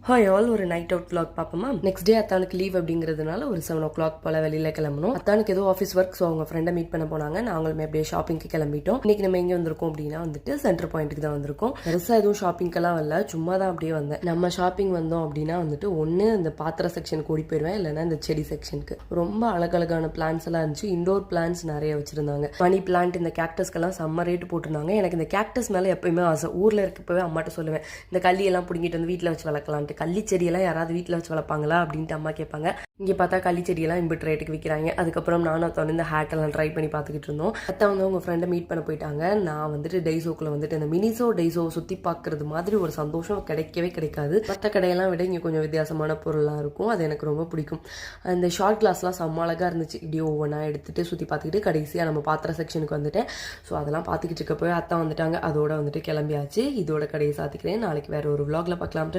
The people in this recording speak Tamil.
ஹாய் ஆல், ஒரு நைட் அவுட் vlog பார்ப்போமா. நெக்ஸ்ட் டே அத்தானுக்கு லீவ் அப்படிங்கிறதுனால ஒரு 7 o'clock போல வெளியில கிளம்பணும். அத்தானுக்கு ஏதோ ஆஃபீஸ் ஒர்க், ஸோ அவங்க ஃப்ரெண்டை மீட் பண்ண போனாங்க. நாங்களுமே அப்படியே ஷாப்பிங்க்கு கிளம்பிட்டோம். இன்னைக்கு நம்ம எங்கே வந்திருக்கோம் அப்படின்னா வந்துட்டு சென்டர் பாயிண்ட்டுக்கு தான் வந்திருக்கோம். பெருசாக எதுவும் ஷாப்பிங்க்கெல்லாம் வரல, சும்மா தான் அப்படியே வந்தேன். நம்ம ஷாப்பிங் வந்தோம் அப்படின்னா வந்துட்டு ஒன்று இந்த பாத்திர செக்ஷனுக்கு ஓடி போயிடுவேன், இல்லைன்னா இந்த செடி செக்ஷனுக்கு. ரொம்ப அழகழகான பிளான்ஸ் எல்லாம் இருந்துச்சு. இண்டோர் பிளான்ஸ் நிறைய வச்சிருந்தாங்க. மணி பிளான்ட், இந்த கேக்டஸ்க்கெல்லாம் செம்ம ரேட்டு போட்டிருந்தாங்க. எனக்கு இந்த கேக்டஸ் மேலே எப்பயுமே ஆசை. ஊரில் இருக்கப்பவே அம்மாட்ட சொல்லுவேன், இந்த கள்ளியெல்லாம் பிடிங்கிட்டு வந்து வீட்டில் வச்சு வளர்க்கலான்ட்டு. கள்ளி செடியெல்லாம் யாராவது வீட்டில் வச்சு வளர்ப்பாங்களா அப்படின்ட்டு அம்மா கேட்பாங்க. இங்கே பார்த்தா கள்ளி செடியெல்லாம் இம்பிட்டு ரேட்டுக்கு விற்கிறாங்க. அதுக்கப்புறம் நானும் அத்தனை இந்த ஹேட்டெல்லாம் ட்ரை பண்ணி பார்த்துக்கிட்டு இருந்தோம். அத்தை வந்து அவங்க ஃப்ரெண்டை மீட் பண்ண போயிட்டாங்க. நான் வந்துட்டு டெய்ஸோக்குள்ள வந்துட்டு இந்த மினிசோ டெய்ஸோ சுற்றி பார்க்கறது மாதிரி ஒரு சந்தோஷம் கிடைக்கவே கிடைக்காது. மற்ற கடையெல்லாம் விட இங்கே கொஞ்சம் வித்தியாசமான பொருளாக இருக்கும். அது எனக்கு ரொம்ப பிடிக்கும். அந்த ஷார்ட் கிளாஸ்லாம் செம்ம அழகாக இருந்துச்சு. இப்படி ஒவ்வொன்றா எடுத்துட்டு சுற்றி பார்த்துக்கிட்டு கடைசியாக நம்ம பாத்திர செக்ஷனுக்கு வந்துட்டேன். ஸோ அதெல்லாம் பார்த்துக்கிட்டு இருக்க போய் அத்தை வந்துட்டாங்க. அதோட வந்துட்டு கிளம்பியாச்சு. இதோட கடையை சாத்திக்கிறேன். நாளைக்கு வேற ஒரு vlogல பார்க்கலாம்.